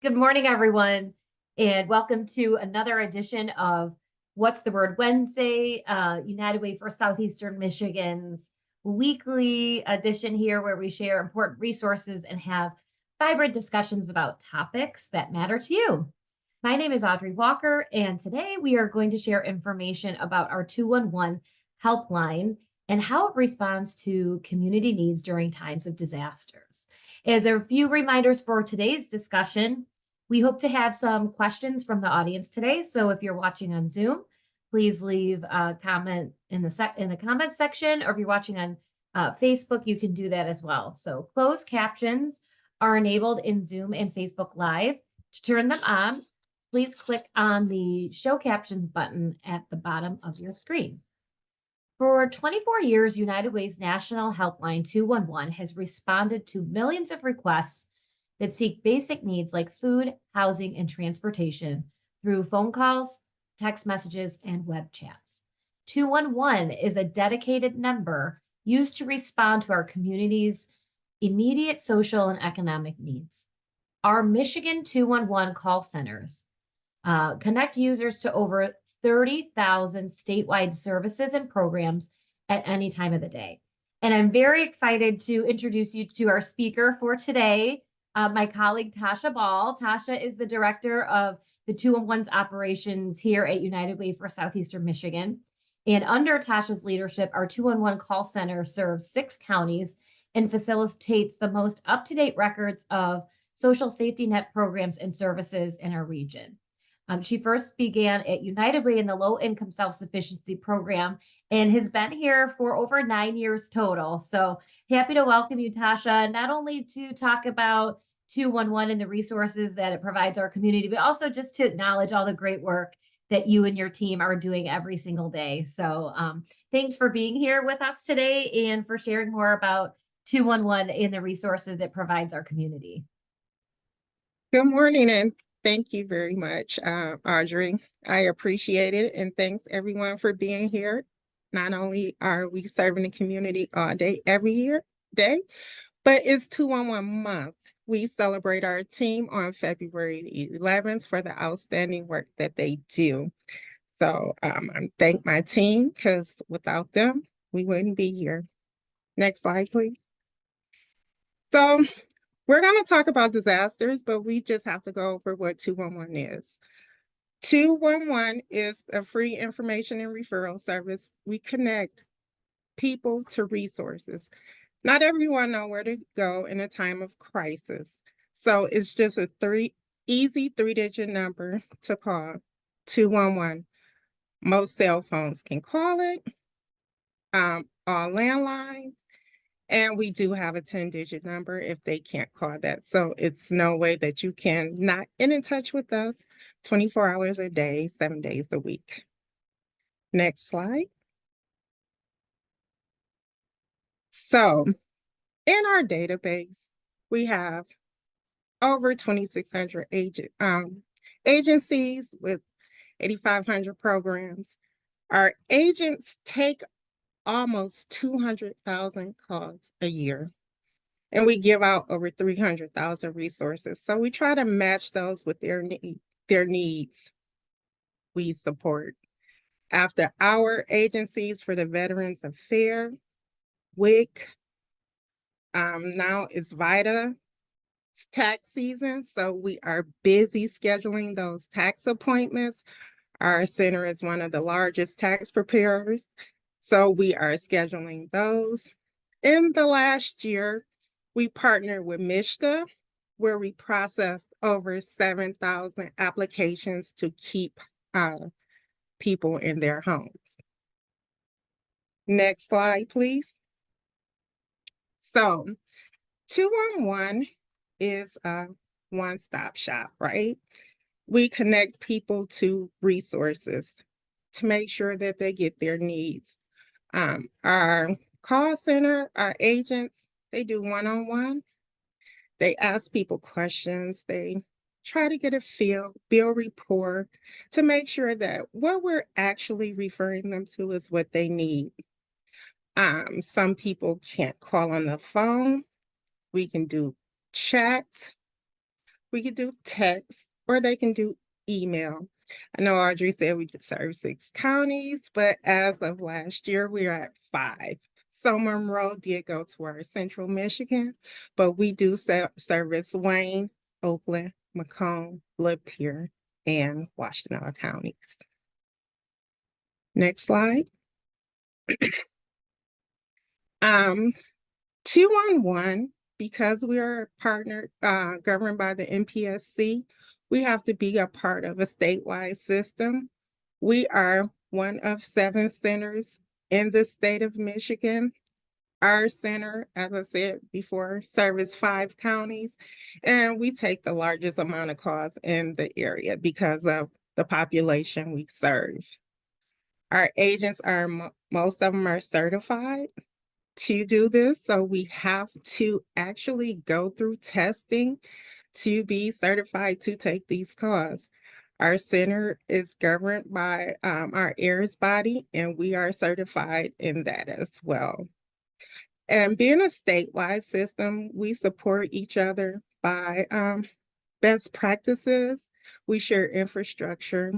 Good morning, everyone, and welcome to another edition of What's the Word Wednesday, United Way for Southeastern Michigan's weekly edition here where we share important resources and have vibrant discussions about topics that matter to you. My name is Audrey Walker, and today we are going to share information about our 211 helpline and how it responds to community needs during times of disasters. As a few reminders for today's discussion, we hope to have some questions from the audience today. So if you're watching on Zoom, please leave a comment in the comment section, or if you're watching on Facebook, you can do that as well. So closed captions are enabled in Zoom and Facebook Live. To turn them on, please click on the Show Captions button at the bottom of your screen. For 24 years, United Way's National Helpline 211 has responded to millions of requests that seek basic needs like food, housing, and transportation through phone calls, text messages, and web chats. 211 is a dedicated number used to respond to our community's immediate social and economic needs. Our Michigan 211 call centers connect users to over 30,000 statewide services and programs at any time of the day. And I'm very excited to introduce you to our speaker for today, my colleague, Tasha Ball. Tasha is the director of the 211's operations here at United Way for Southeastern Michigan. And under Tasha's leadership, our 211 call center serves 6 counties and facilitates the most up-to-date records of social safety net programs and services in our region. She first began at United Way in the low-income self-sufficiency program and has been here for over 9 years total. So happy to welcome you, Tasha, not only to talk about 211 and the resources that it provides our community, but also just to acknowledge all the great work that you and your team are doing every single day. So thanks for being here with us today and for sharing more about 211 and the resources it provides our community. Good morning, and thank you very much, Audrey. I appreciate it, and thanks everyone for being here. Not only are we serving the community all day, every day, but it's 211 month. We celebrate our team on February 11th for the outstanding work that they do. So I thank my team, because without them, we wouldn't be here. Next slide, please. So we're going to talk about disasters, but we just have to go over what 211 is. 211 is a free information and referral service. We connect people to resources. Not everyone knows where to go in a time of crisis. So it's just a easy 3-digit number to call, 211. Most cell phones can call it, all landlines. And we do have a 10-digit number if they can't call that. So it's no way that you can not get in touch with us 24 hours a day, 7 days a week. Next slide. So in our database, we have over 2,600 agencies with 8,500 programs. Our agents take almost 200,000 calls a year, and we give out over 300,000 resources. So we try to match those with their needs. We support after our agencies for the Veterans Affairs, WIC. Now it's VITA. It's tax season, so we are busy scheduling those tax appointments. Our center is one of the largest tax preparers, so we are scheduling those. In the last year, we partnered with MISHDA, where we processed over 7,000 applications to keep people in their homes. Next slide, please. So 211 is a one-stop shop, right? We connect people to resources to make sure that they get their needs. Our call center, our agents, they do one-on-one. They ask people questions. They try to get a feel, build rapport to make sure that what we're actually referring them to is what they need. Some people can't call on the phone. We can do chat. We could do text, or they can do email. I know Audrey said we serve 6 counties, but as of last year, we are at 5. So Monroe did go to our central Michigan, but we do service Wayne, Oakland, Macomb, Lapeer, and Washtenaw counties. Next slide. 211, because we are partnered, governed by the MPSC, we have to be a part of a statewide system. We are one of 7 centers in the state of Michigan. Our center, as I said before, service 5 counties, and we take the largest amount of calls in the area because of the population we serve. Our agents are, most of them are certified to do this. So we have to actually go through testing to be certified to take these calls. Our center is governed by our AIRS body, and we are certified in that as well. And being a statewide system, we support each other by best practices. We share infrastructure,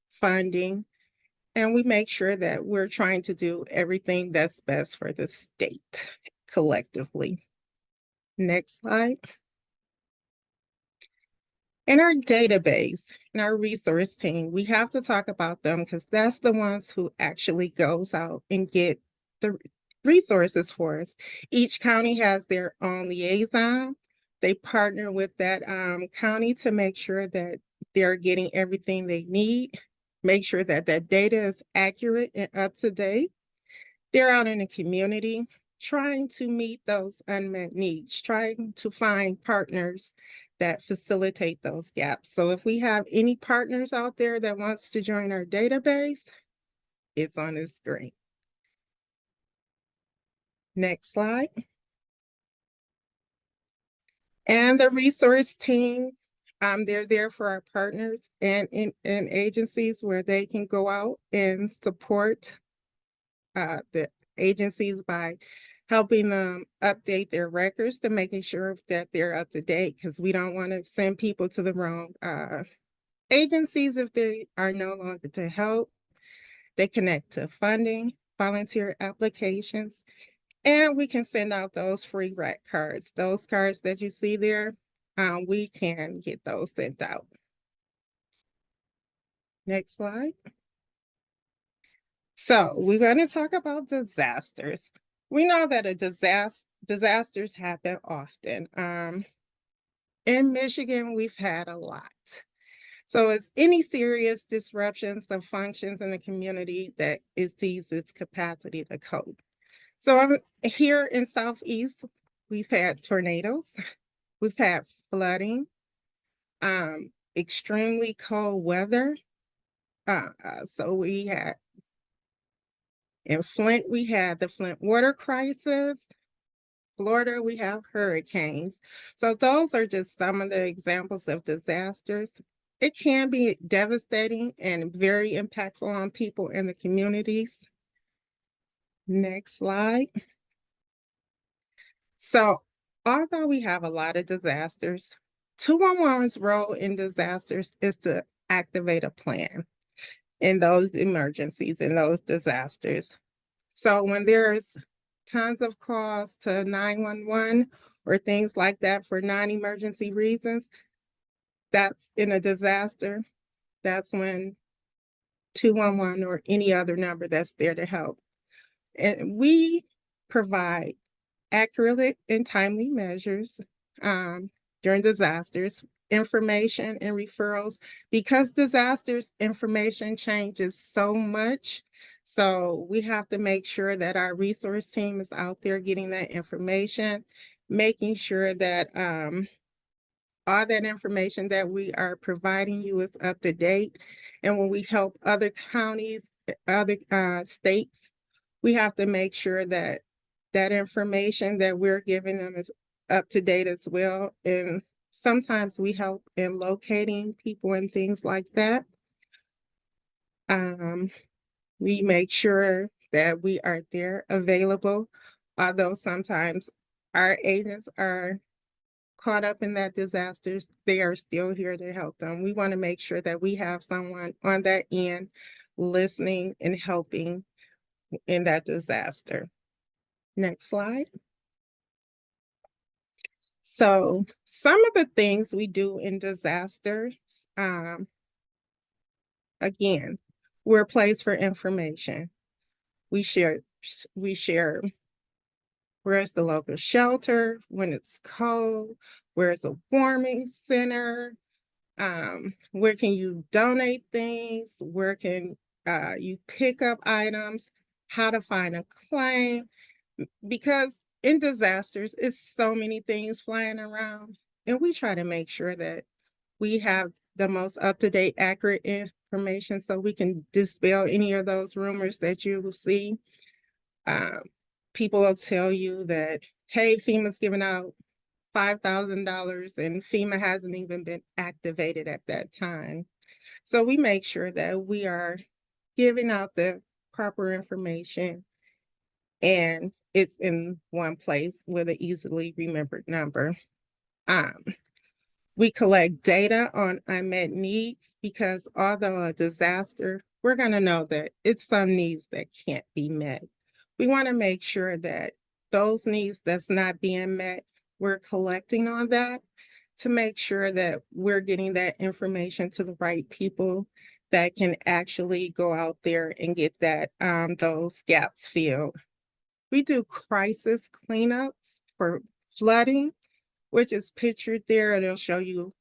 funding, and we make sure that we're trying to do everything that's best for the state collectively. Next slide. In our database, in our resource team, we have to talk about them because that's the ones who actually goes out and get the resources for us. Each county has their own liaison. They partner with that county to make sure that they're getting everything they need, make sure that that data is accurate and up to date. They're out in the community trying to meet those unmet needs, trying to find partners that facilitate those gaps. So if we have any partners out there that wants to join our database, it's on the screen. Next slide. And the resource team, they're there for our partners and in agencies where they can go out and support the agencies by helping them update their records to making sure that they're up to date, because we don't want to send people to the wrong agencies if they are no longer to help. They connect to funding, volunteer applications, and we can send out those free rec cards. Those cards that you see there, we can get those sent out. Next slide. So we're going to talk about disasters. We know that disasters happen often. In Michigan, we've had a lot. So it's any serious disruptions of functions in the community that exceeds its capacity to cope. So I'm here in Southeast, we've had tornadoes, we've had flooding, extremely cold weather. So we had in Flint, we had the Flint water crisis. Florida, we have hurricanes. So those are just some of the examples of disasters. It can be devastating and very impactful on people in the communities. Next slide. So although we have a lot of disasters, 211's role in disasters is to activate a plan in those emergencies, in those disasters. So when there's tons of calls to 911 or things like that for non-emergency reasons, that's in a disaster. That's when 211 or any other number that's there to help. And we provide accurate and timely measures during disasters, information and referrals. Because disasters, information changes so much. So we have to make sure that our resource team is out there getting that information, making sure that all that information that we are providing you is up to date. And when we help other counties, other states, we have to make sure that that information that we're giving them is up to date as well. And sometimes we help in locating people and things like that. We make sure that we are there available, although sometimes our agents are caught up in that disaster, they are still here to help them. We want to make sure that we have someone on that end listening and helping in that disaster. Next slide. So some of the things we do in disasters, again, we're a place for information. We share where's the local shelter when it's cold, where's a warming center, where can you donate things, where can you pick up items, how to find a claim, because in disasters, it's so many things flying around, and we try to make sure that we have the most up-to-date, accurate information so we can dispel any of those rumors that you will see. People will tell you that, hey, FEMA's giving out $5,000 and FEMA hasn't even been activated at that time. So we make sure that we are giving out the proper information and it's in one place with an easily remembered number. We collect data on unmet needs because although a disaster, we're going to know that it's some needs that can't be met. We want to make sure that those needs that's not being met, we're collecting on that to make sure that we're getting that information to the right people that can actually go out there and get that those gaps filled. We do crisis cleanups for flooding, which is pictured there. It'll show you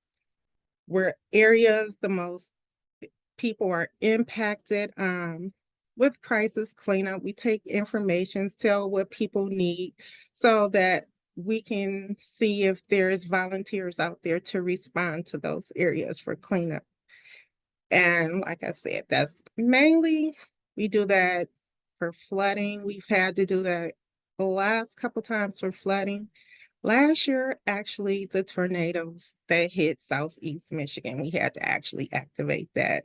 where areas the most people are impacted. With crisis cleanup, we take information, tell what people need so that we can see if there's volunteers out there to respond to those areas for cleanup. And like I said, that's mainly, we do that for flooding. We've had to do that the last couple times for flooding. Last year, actually, the tornadoes that hit Southeast Michigan, we had to actually activate that.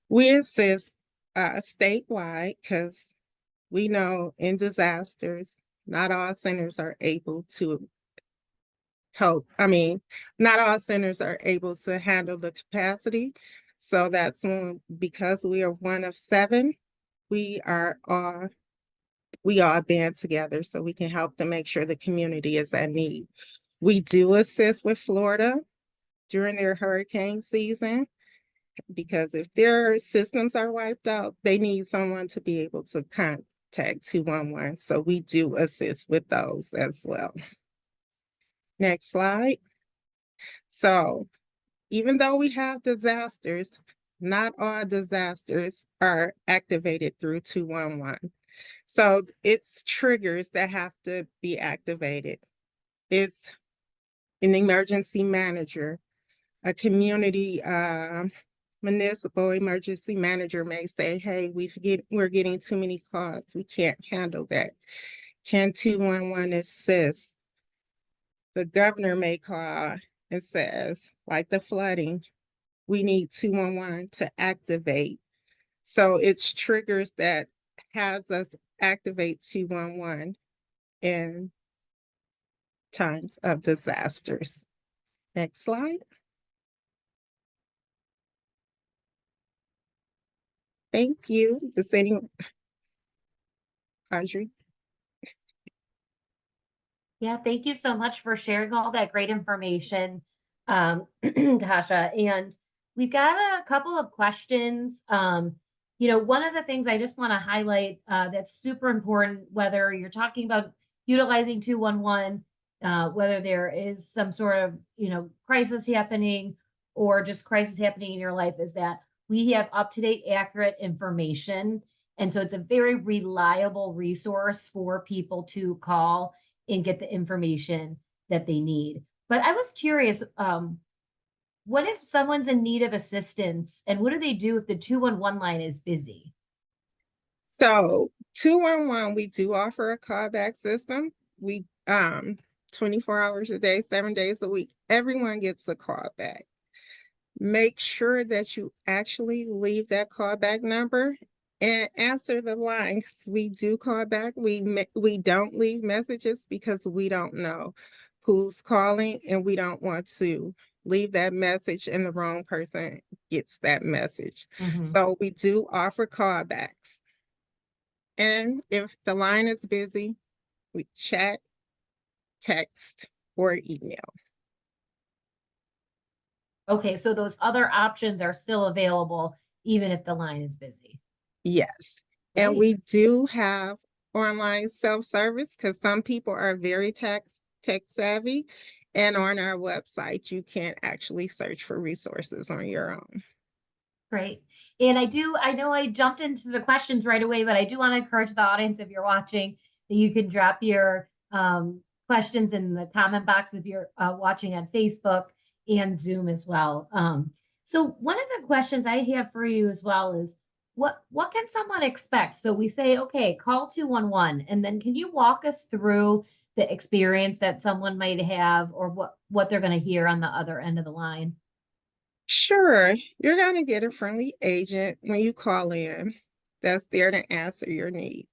We assist statewide because we know in disasters, not all centers are able to help. Not all centers are able to handle the capacity. So that's when, because we are one of 7, we all band together so we can help to make sure the community is at need. We do assist with Florida during their hurricane season because if their systems are wiped out, they need someone to be able to contact 211. So we do assist with those as well. Next slide. So even though we have disasters, not all disasters are activated through 211. So it's triggers that have to be activated. It's an emergency manager, a community municipal emergency manager may say, hey, we're getting too many calls. We can't handle that. Can 211 assist? The governor may call and says, like the flooding, we need 211 to activate. So it's triggers that has us activate 211 in times of disasters. Next slide. Thank you. Does anyone, Audrey? Yeah, thank you so much for sharing all that great information, Tasha. And we've got a couple of questions. One of the things I just want to highlight that's super important, whether you're talking about utilizing 211, whether there is some sort of, crisis happening or just crisis happening in your life, is that we have up-to-date, accurate information. And so it's a very reliable resource for people to call and get the information that they need. But I was curious, what if someone's in need of assistance and what do they do if the 211 line is busy? So 211, we do offer a callback system. We 24 hours a day, 7 days a week, everyone gets a callback. Make sure that you actually leave that callback number and answer the line, because we do call back. We don't leave messages because we don't know who's calling, and we don't want to leave that message and the wrong person gets that message. Mhm. So we do offer callbacks. And if the line is busy, we chat, text, or email. Okay, so those other options are still available even if the line is busy. Yes. And Great. we do have online self-service because some people are very tech savvy. And on our website, you can actually search for resources on your own. Great. And I know I jumped into the questions right away, but I do want to encourage the audience, if you're watching, that you can drop your questions in the comment box if you're watching on Facebook and Zoom as well. So one of the questions I have for you as well is what can someone expect? So we say, okay, call 211, and then can you walk us through the experience that someone might have or what they're going to hear on the other end of the line? Sure, you're going to get a friendly agent when you call in that's there to answer your need.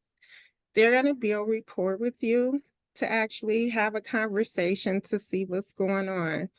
They're going to build rapport with you to actually have a conversation to see what's going on.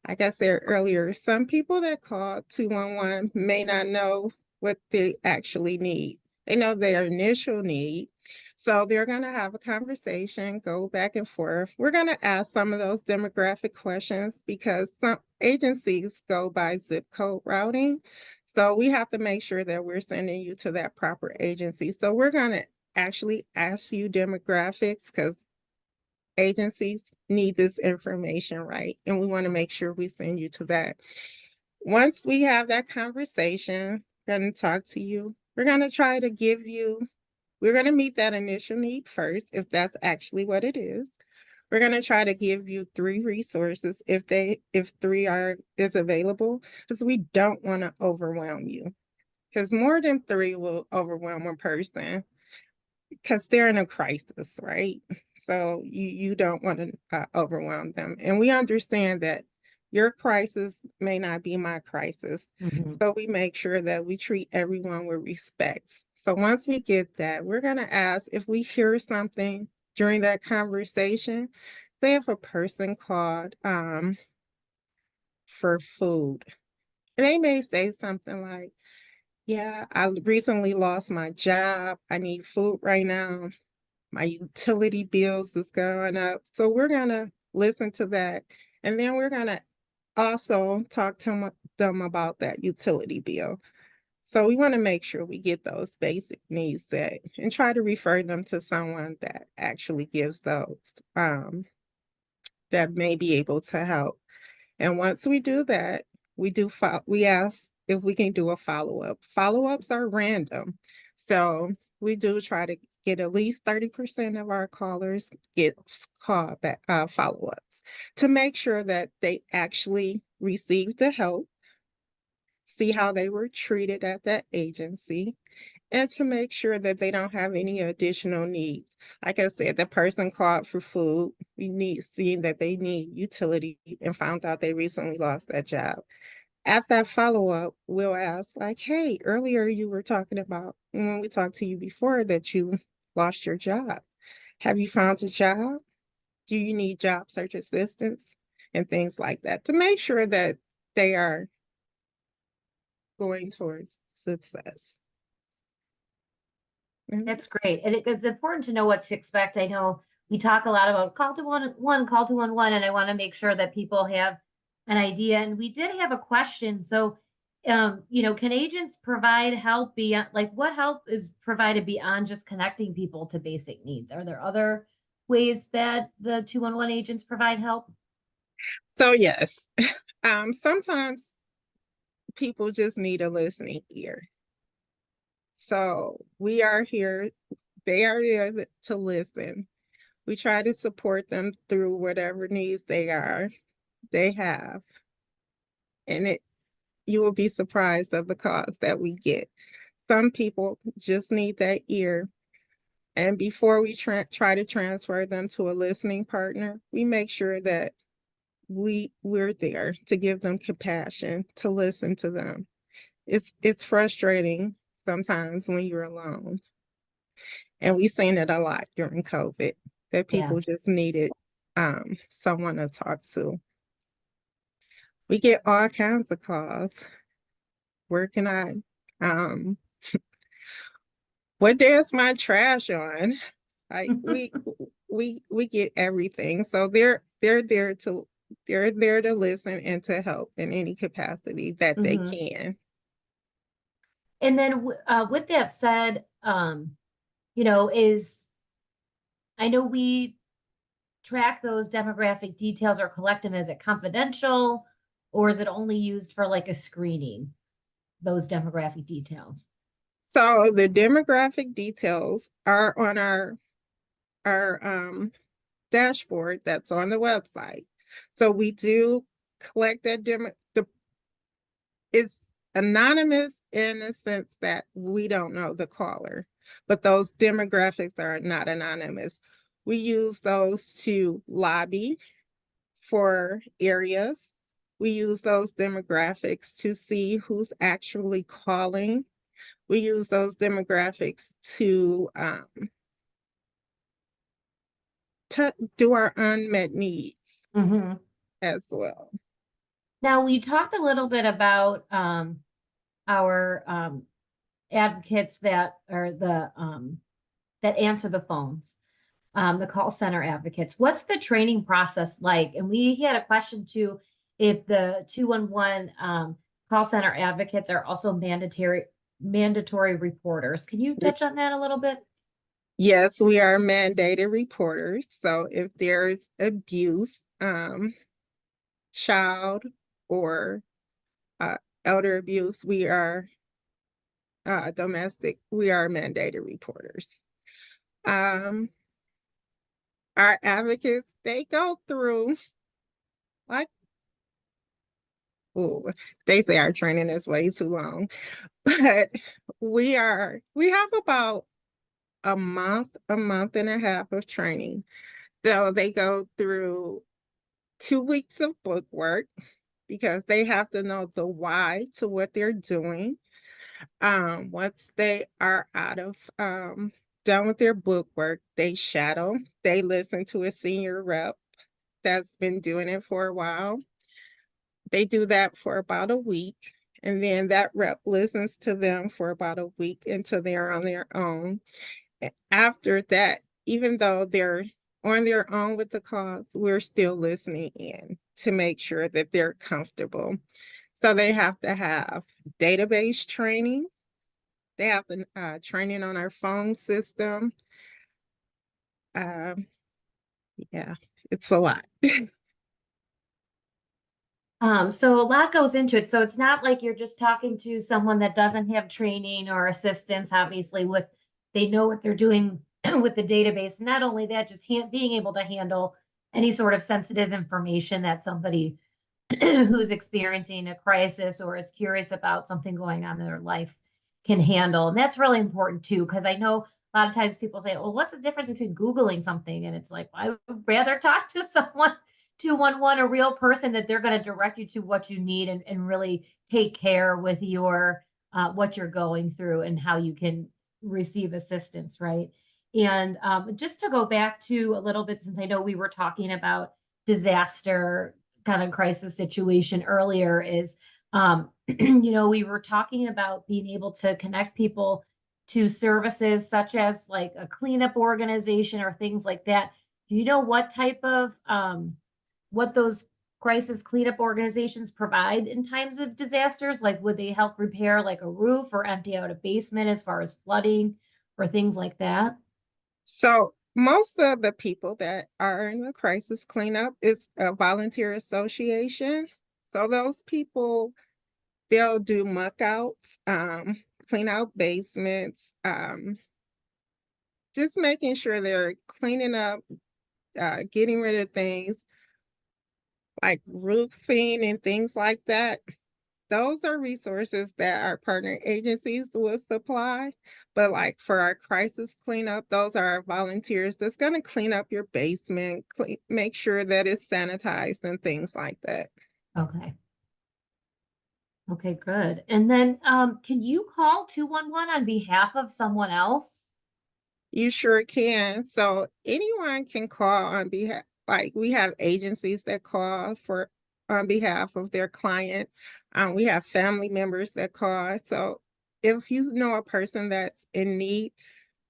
Like I said earlier, some people that call 211 may not know what they actually need. They know their initial need. So they're going to have a conversation, go back and forth. We're going to ask some of those demographic questions because some agencies go by zip code routing. So we have to make sure that we're sending you to that proper agency. So we're going to actually ask you demographics because agencies need this information, right? And we want to make sure we send you to that. Once we have that conversation, we're going to talk to you. We're going to try to give you, we're going to meet that initial need first, if that's actually what it is. We're going to try to give you 3 resources if 3 is available, because we don't want to overwhelm you. Because more than 3 will overwhelm a person because they're in a crisis, right? So you don't want to overwhelm them. And we understand that your crisis may not be my crisis. Mhm. So we make sure that we treat everyone with respect. So once we get that, we're going to ask if we hear something during that conversation. Say if a person called for food, and they may say something like, yeah, I recently lost my job. I need food right now. My utility bills is going up. So we're going to listen to that. And then we're going to also talk to them about that utility bill. So we want to make sure we get those basic needs set and try to refer them to someone that actually gives those, that may be able to help. And once we do that, we ask if we can do a follow-up. Follow-ups are random. So we do try to get at least 30% of our callers get call back follow-ups to make sure that they actually received the help, see how they were treated at that agency, and to make sure that they don't have any additional needs. Like I said, the person called for food. We need seeing that they need utility and found out they recently lost that job. At that follow-up, we'll ask, like, hey, earlier you were talking about when we talked to you before that you lost your job. Have you found a job? Do you need job search assistance? And things like that to make sure that they are going towards success. That's great. And it's important to know what to expect. I know we talk a lot about call to call to 111, and I want to make sure that people have an idea. And we did have a question. So, can agents provide help beyond, like, what help is provided beyond just connecting people to basic needs? Are there other ways that the 211 agents provide help? So yes, sometimes people just need a listening ear. So we are here, they are there to listen. We try to support them through whatever needs they have. And you will be surprised of the calls that we get. Some people just need that ear. And before we try to transfer them to a listening partner, we make sure that we're there to give them compassion, to listen to them. It's frustrating sometimes when you're alone. And we've seen it a lot during COVID that Yeah. people just needed someone to talk to. We get all kinds of calls. Where can I, um, what day is my trash on? Like we get everything. So they're there to listen and to help in any capacity that they Mhm. can. And then with that said, is I know we track those demographic details or collect them. Is it confidential, or is it only used for like a screening, those demographic details? So the demographic details are on our dashboard that's on the website. So we do collect that it's anonymous in the sense that we don't know the caller, but those demographics are not anonymous. We use those to lobby for areas. We use those demographics to see who's actually calling. We use those demographics to do our unmet needs Mhm. as well. Now, we talked a little bit about our advocates that are that answer the phones, the call center advocates. What's the training process like? And we had a question too, if the 211 call center advocates are also mandatory reporters. Can you touch on that a little bit? Yes, we are mandated reporters. So if there's abuse, child or uh, elder abuse, we are domestic, we are mandated reporters. Um, our advocates, they go through like, oh, they say our training is way too long, but we have about a month and a half of training. So they go through 2 weeks of book work because they have to know the why to what they're doing. Once they are out of done with their book work, they shadow, they listen to a senior rep that's been doing it for a while. They do that for about a week, and then that rep listens to them for about a week until they're on their own. After that, even though they're on their own with the cause, we're still listening in to make sure that they're comfortable. So they have to have database training. They have the training on our phone system. Um, yeah, it's a lot. So a lot goes into it. So it's not like you're just talking to someone that doesn't have training or assistance, obviously, with they know what they're doing with the database. Not only that, just being able to handle any sort of sensitive information that somebody who's experiencing a crisis or is curious about something going on in their life can handle. And that's really important too, because I know a lot of times people say, well, what's the difference between Googling something? And it's like, I would rather talk to someone 211, a real person that they're going to direct you to what you need and really take care with your what you're going through and how you can receive assistance, right? And just to go back to a little bit, since I know we were talking about disaster kind of crisis situation earlier, is we were talking about being able to connect people to services such as like a cleanup organization or things like that. Do you know what type of what those crisis cleanup organizations provide in times of disasters? Like, would they help repair like a roof or empty out a basement as far as flooding or things like that? So most of the people that are in the crisis cleanup is a volunteer association. So those people, they'll do muck outs, clean out basements, just making sure they're cleaning up, getting rid of things like roofing and things like that. Those are resources that our partner agencies will supply. But like for our crisis cleanup, those are our volunteers that's going to clean up your basement, make sure that it's sanitized and things like that. Okay. Okay, good. And then can you call 211 on behalf of someone else? You sure can. So anyone can call on behalf. Like we have agencies that call for on behalf of their client. We have family members that call. So if you know a person that's in need,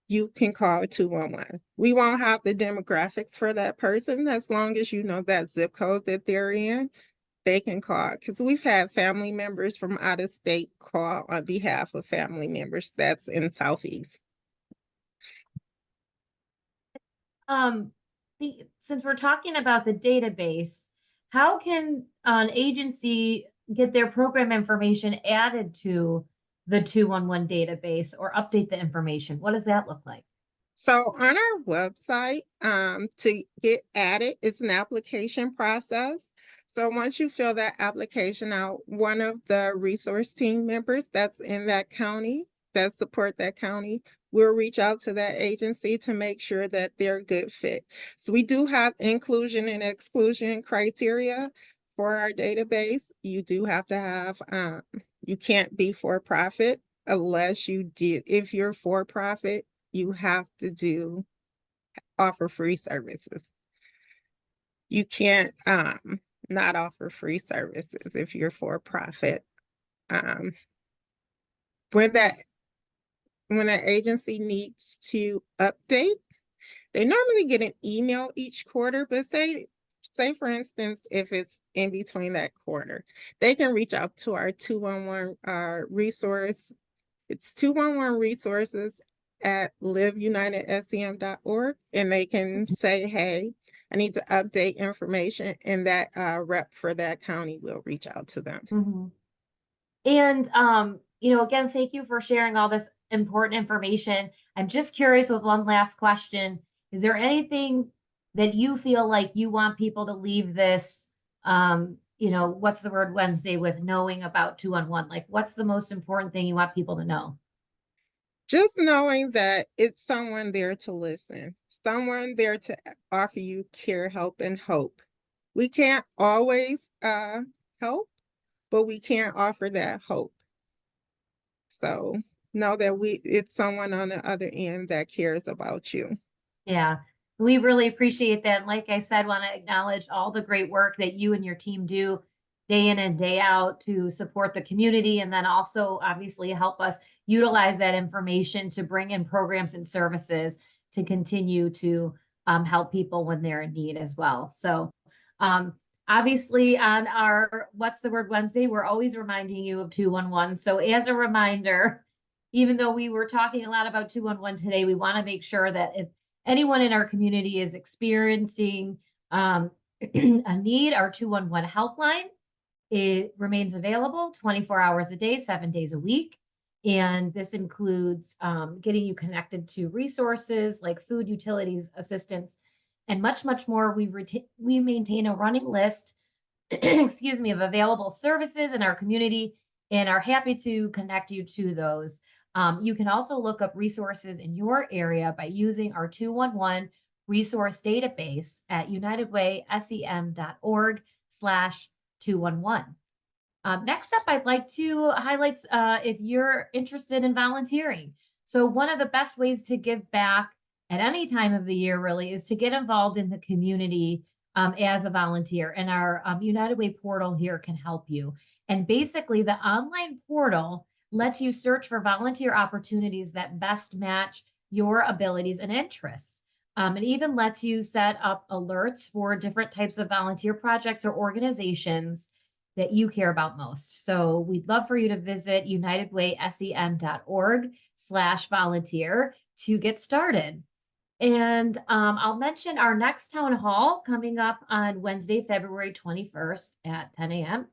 you can call 211. We won't have the demographics for that person as long as you know that zip code that they're in. They can call because we've had family members from out of state call on behalf of family members that's in Southeast. Um, since we're talking about the database, how can an agency get their program information added to the 211 database or update the information? What does that look like? So on our website, to get added, it's an application process. So once you fill that application out, one of the resource team members that's in that county, that support that county, will reach out to that agency to make sure that they're a good fit. So we do have inclusion and exclusion criteria for our database. You do have to have, you can't be for profit unless you do, if you're for profit, you have to offer free services. You can't not offer free services if you're for profit. Um, when that agency needs to update, they normally get an email each quarter, but say for instance, if it's in between that quarter, they can reach out to our 211 resource. It's 211 resources at liveunitedsem.org, and they can say, hey, I need to update information, and that rep for that county will reach out to them. Mhm. And, again, thank you for sharing all this important information. I'm just curious with one last question. Is there anything that you feel like you want people to leave this, what's the word Wednesday with knowing about 211? Like, what's the most important thing you want people to know? Just knowing that it's someone there to listen, someone there to offer you care, help, and hope. We can't always help, but we can offer that hope. So know that it's someone on the other end that cares about you. Yeah, we really appreciate that. And like I said, want to acknowledge all the great work that you and your team do day in and day out to support the community, and then also obviously help us utilize that information to bring in programs and services to continue to help people when they're in need as well. So um, obviously on our What's the Word Wednesday, we're always reminding you of 211. So as a reminder, even though we were talking a lot about 211 today, we want to make sure that if anyone in our community is experiencing a need, our 211 helpline, it remains available 24 hours a day, 7 days a week. And this includes getting you connected to resources like food, utilities, assistance, and much, much more. We maintain a running list, excuse me, of available services in our community and are happy to connect you to those. You can also look up resources in your area by using our 211 resource database at unitedwaysem.org/211. Next up, I'd like to highlight if you're interested in volunteering. So one of the best ways to give back at any time of the year really is to get involved in the community as a volunteer. And our United Way portal here can help you. And basically the online portal lets you search for volunteer opportunities that best match your abilities and interests. It even lets you set up alerts for different types of volunteer projects or organizations that you care about most. So we'd love for you to visit unitedwaysem.org/volunteer to get started. And I'll mention our next town hall coming up on Wednesday, February 21st at 10 a.m.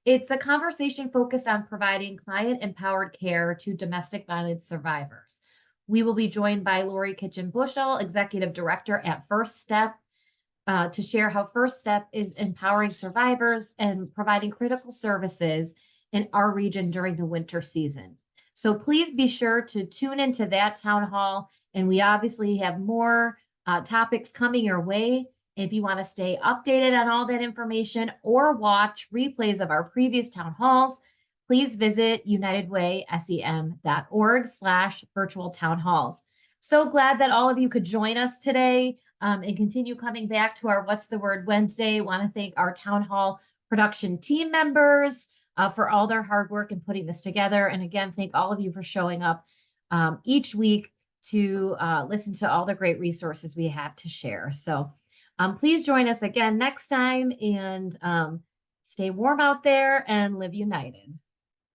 It's a conversation focused on providing client-empowered care to domestic violence survivors. We will be joined by Lori Kitchen-Bushell, Executive Director at First Step, to share how First Step is empowering survivors and providing critical services in our region during the winter season. So please be sure to tune into that town hall. And we obviously have more topics coming your way. If you want to stay updated on all that information or watch replays of our previous town halls, please visit unitedwaysem.org/virtual town halls. So glad that all of you could join us today. and continue coming back to our What's the Word Wednesday. Want to thank our town hall production team members for all their hard work in putting this together. And again, thank all of you for showing up each week to listen to all the great resources we have to share. So please join us again next time, and stay warm out there and live united.